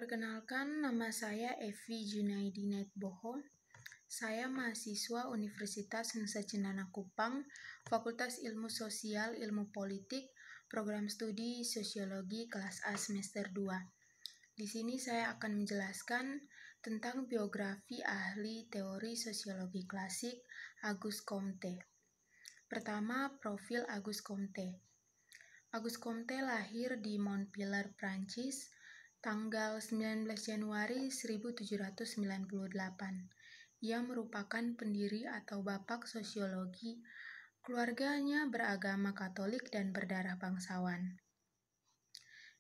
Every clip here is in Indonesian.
Perkenalkan, nama saya Evi Junaidi Naitboho. Saya mahasiswa Universitas Nusa Cendana Kupang, Fakultas Ilmu Sosial Ilmu Politik, Program Studi Sosiologi kelas A semester 2. Di sini saya akan menjelaskan tentang biografi ahli teori sosiologi klasik Auguste Comte. Pertama, profil Auguste Comte. Auguste Comte lahir di Montpellier, Prancis, tanggal 19 Januari 1798. Ia merupakan pendiri atau bapak sosiologi. Keluarganya beragama Katolik dan berdarah bangsawan.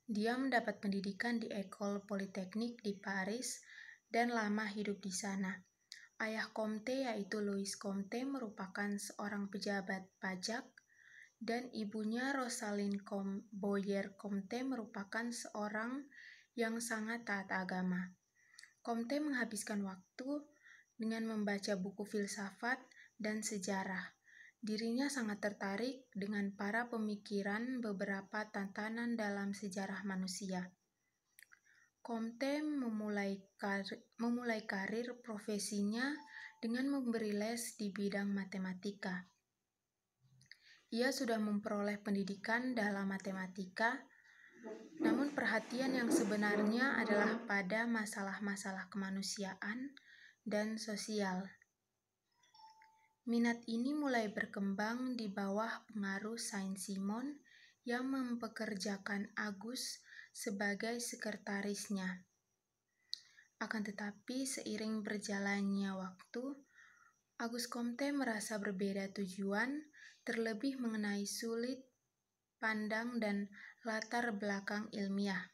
Dia mendapat pendidikan di École Polytechnique di Paris dan lama hidup di sana. Ayah Comte yaitu Louis Comte merupakan seorang pejabat pajak dan ibunya Rosaline Boyer Comte merupakan seorang yang sangat taat agama. Comte menghabiskan waktu dengan membaca buku filsafat dan sejarah. Dirinya sangat tertarik dengan para pemikiran beberapa tatanan dalam sejarah manusia. Comte memulai karir profesinya dengan memberi les di bidang matematika. Ia sudah memperoleh pendidikan dalam matematika, namun perhatian yang sebenarnya adalah pada masalah-masalah kemanusiaan dan sosial. Minat ini mulai berkembang di bawah pengaruh Saint-Simon yang mempekerjakan Auguste sebagai sekretarisnya. Akan tetapi seiring berjalannya waktu, Auguste Comte merasa berbeda tujuan, terlebih mengenai sudut pandang dan latar belakang ilmiah.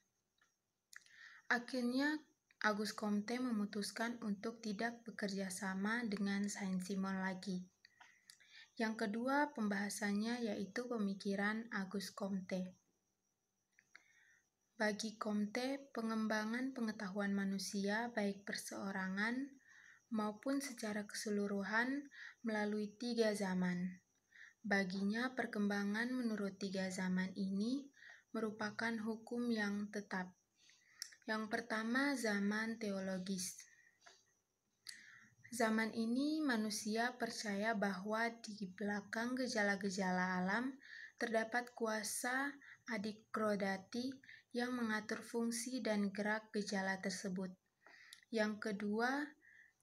Akhirnya, Auguste Comte memutuskan untuk tidak bekerja sama dengan Saint-Simon lagi. Yang kedua pembahasannya yaitu pemikiran Auguste Comte. Bagi Comte, pengembangan pengetahuan manusia baik perseorangan maupun secara keseluruhan melalui 3 zaman. Baginya perkembangan menurut 3 zaman ini merupakan hukum yang tetap. Yang pertama, zaman teologis. Zaman ini manusia percaya bahwa di belakang gejala-gejala alam terdapat kuasa adikrodati yang mengatur fungsi dan gerak gejala tersebut. Yang kedua,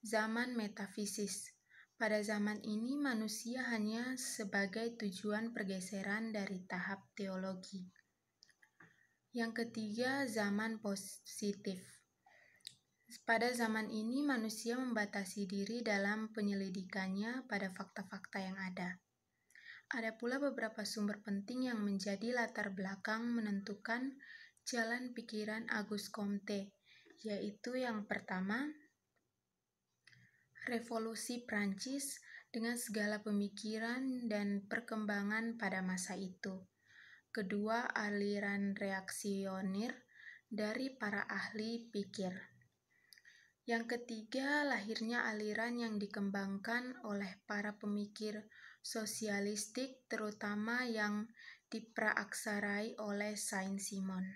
zaman metafisis. Pada zaman ini manusia hanya sebagai tujuan pergeseran dari tahap teologi. Yang ketiga, zaman positif. Pada zaman ini manusia membatasi diri dalam penyelidikannya pada fakta-fakta yang ada. Ada pula beberapa sumber penting yang menjadi latar belakang menentukan jalan pikiran Auguste Comte, yaitu yang pertama, Revolusi Prancis dengan segala pemikiran dan perkembangan pada masa itu. Kedua, aliran reaksioner dari para ahli pikir. Yang ketiga, lahirnya aliran yang dikembangkan oleh para pemikir sosialistik, terutama yang dipraaksarai oleh Saint-Simon.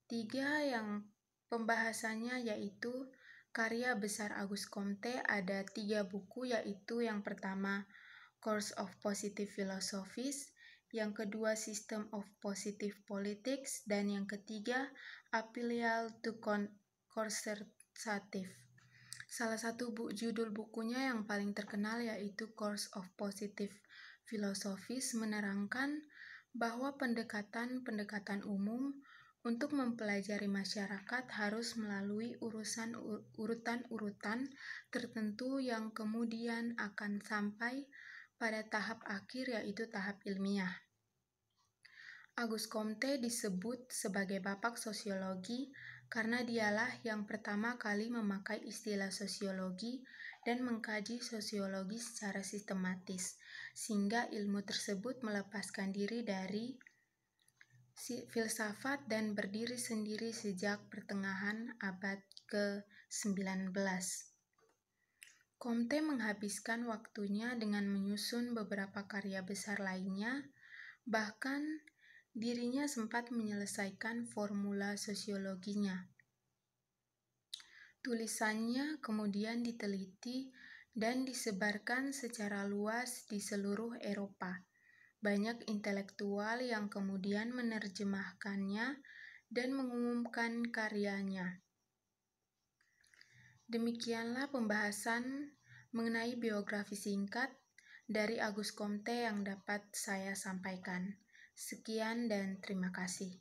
3, yang pembahasannya yaitu karya besar Auguste Comte. Ada 3 buku, yaitu yang pertama, Course of Positive Philosophies, yang kedua System of Positive Politics, dan yang ketiga Appeal to Conservative. Salah satu judul bukunya yang paling terkenal yaitu Course of Positive Philosophies menerangkan bahwa pendekatan umum untuk mempelajari masyarakat harus melalui urutan-urutan tertentu yang kemudian akan sampai pada tahap akhir yaitu tahap ilmiah. Auguste Comte disebut sebagai bapak sosiologi karena dialah yang pertama kali memakai istilah sosiologi dan mengkaji sosiologi secara sistematis, sehingga ilmu tersebut melepaskan diri dari filsafat dan berdiri sendiri sejak pertengahan abad ke-19. Comte menghabiskan waktunya dengan menyusun beberapa karya besar lainnya, bahkan dirinya sempat menyelesaikan formula sosiologinya. Tulisannya kemudian diteliti dan disebarkan secara luas di seluruh Eropa. Banyak intelektual yang kemudian menerjemahkannya dan mengumumkan karyanya. Demikianlah pembahasan mengenai biografi singkat dari Auguste Comte yang dapat saya sampaikan. Sekian dan terima kasih.